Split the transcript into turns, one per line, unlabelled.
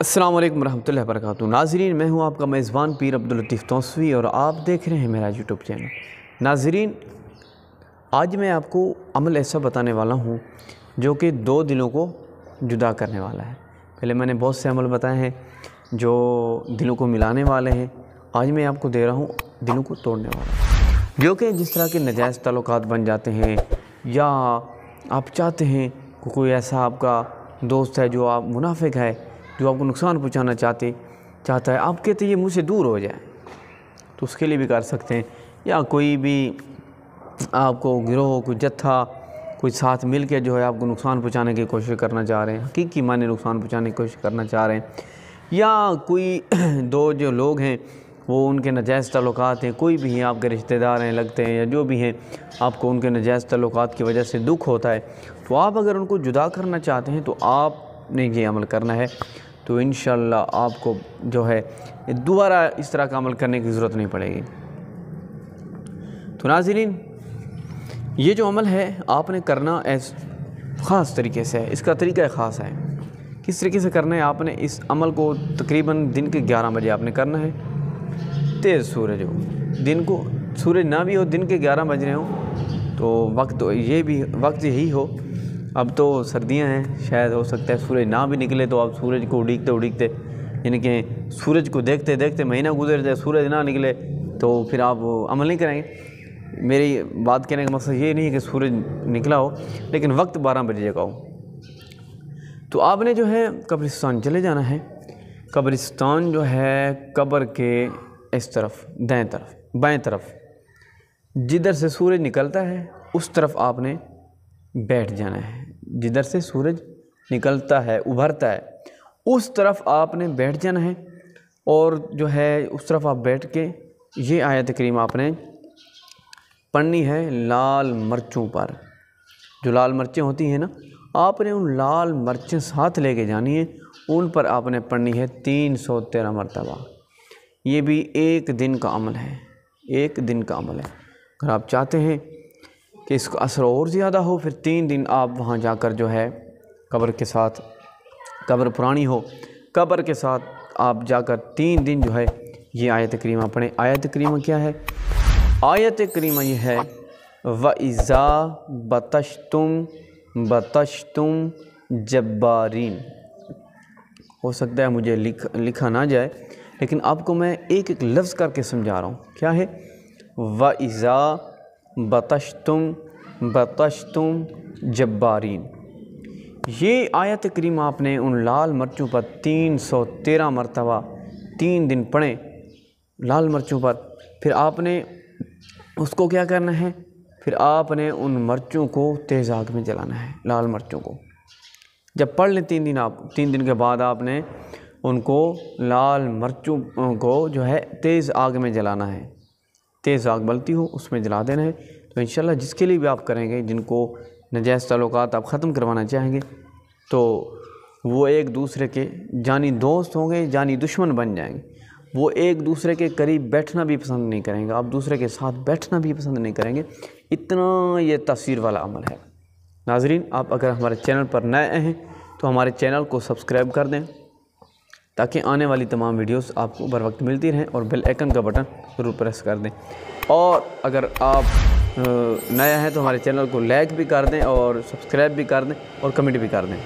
अस्सलाम वालेकुम रहमतुल्लाहि व बरकातुहू। नाज़रीन, मैं हूं आपका मेज़बान पीर अब्दुल लतीफ़ तौसवी और आप देख रहे हैं मेरा यूट्यूब चैनल। नाज़रीन, आज मैं आपको अमल ऐसा बताने वाला हूं जो कि दो दिलों को जुदा करने वाला है। पहले मैंने बहुत से अमल बताए हैं जो दिलों को मिलाने वाले हैं। आज मैं आपको दे रहा हूँ दिलों को तोड़ने वाला, जो कि जिस तरह के नाजायज़ ताल्लुकात बन जाते हैं या आप चाहते हैं कि कोई ऐसा आपका दोस्त है जो आप मुनाफिक है, जो आपको नुकसान पहुंचाना चाहता है, आप कहते हैं ये मुझसे दूर हो जाए, तो उसके लिए भी कर सकते हैं। या कोई भी आपको गिरोह, कोई जत्था, कोई साथ मिल के जो है आपको नुकसान पहुंचाने की कोशिश करना चाह रहे हैं, हकीकी माने नुकसान पहुंचाने की कोशिश करना चाह रहे हैं, या कोई दो जो लोग हैं वो उनके नाजायज़ ताल्लुकात हैं, कोई भी हैं आपके रिश्तेदार हैं, लगते हैं, या जो भी हैं, आपको उनके नाजायज़ ताल्लुकात की वजह से दुख होता है, तो आप अगर उनको जुदा करना चाहते हैं तो आपने ये अमल करना है। तो इंशाअल्लाह आपको जो है दोबारा इस तरह का अमल करने की ज़रूरत नहीं पड़ेगी। तो नाज़रीन, ये जो अमल है आपने करना ख़ास तरीके से है। इसका तरीका ख़ास है। किस तरीके से करना है? आपने इस अमल को तकरीबन दिन के 11 बजे आपने करना है। तेज़ सूरज हो, दिन को सूरज ना भी हो, दिन के 11 बज रहे हो, तो वक्त ये भी वक्त यही हो। अब तो सर्दियां हैं, शायद हो सकता है सूरज ना भी निकले, तो आप सूरज को उड़ीकते यानी कि सूरज को देखते देखते महीना गुजर जाए, सूरज ना निकले तो फिर आप अमल नहीं करेंगे। मेरी बात कहने का मकसद ये नहीं है कि सूरज निकला हो, लेकिन वक्त 12 बजे का हो। तो आपने जो है कब्रिस्तान चले जाना है। कब्रिस्तान जो है कब्र के इस तरफ, दाएं तरफ, बाएं तरफ, जिधर से सूरज निकलता है उस तरफ आपने बैठ जाना है। जिधर से सूरज निकलता है, उभरता है, उस तरफ आपने बैठ जाना है। और जो है उस तरफ आप बैठ के ये आयत करीम आपने पढ़नी है लाल मरचों पर। जो लाल मिर्चें होती हैं ना, आपने उन लाल मिर्चें साथ लेके जानी है, उन पर आपने पढ़नी है 313 मरतबा। ये भी एक दिन का अमल है, एक दिन का अमल है। अगर आप चाहते हैं कि इसका असर और ज़्यादा हो, फिर 3 दिन आप वहाँ जाकर जो है कब्र के साथ, कब्र पुरानी हो, कब्र के साथ आप जाकर 3 दिन जो है ये आयत करीमा पढ़ें। आयत करीमा क्या है? आयत करीमा ये है व इज़ा बतश्तुम जब्बारीन। हो सकता है मुझे लिखा ना जाए, लेकिन आपको मैं एक एक लफ्ज़ करके समझा रहा हूँ। क्या है? व इज़ा बतश्तुम जब्बारीन। ये आयत करीम आपने उन लाल मिर्चों पर 313 मरतबा 3 दिन पढ़ें, लाल मिर्चों पर। फिर आपने उसको क्या करना है? फिर आपने उन मिर्चों को तेज़ आग में जलाना है, लाल मिर्चों को। जब पढ़ लें 3 दिन, आप 3 दिन के बाद आपने उनको लाल मिर्चों को जो है तेज़ आग में जलाना है। तेज़ आग बलती हो उसमें जला देना है। तो इंशाल्लाह जिसके लिए भी आप करेंगे, जिनको नाजायज़ ताल्लुकात आप ख़त्म करवाना चाहेंगे, तो वो एक दूसरे के जानी दोस्त होंगे, जानी दुश्मन बन जाएंगे। वो एक दूसरे के करीब बैठना भी पसंद नहीं करेंगे, आप दूसरे के साथ बैठना भी पसंद नहीं करेंगे। इतना ये तासीर वाला अमल है। नाज़रीन, आप अगर हमारे चैनल पर नए हैं तो हमारे चैनल को सब्सक्राइब कर दें, ताकि आने वाली तमाम वीडियोस आपको बर वक्त मिलती रहें, और बेल आइकन का बटन ज़रूर प्रेस कर दें। और अगर आप नया हैं तो हमारे चैनल को लाइक भी कर दें, और सब्सक्राइब भी कर दें, और कमेंट भी कर दें।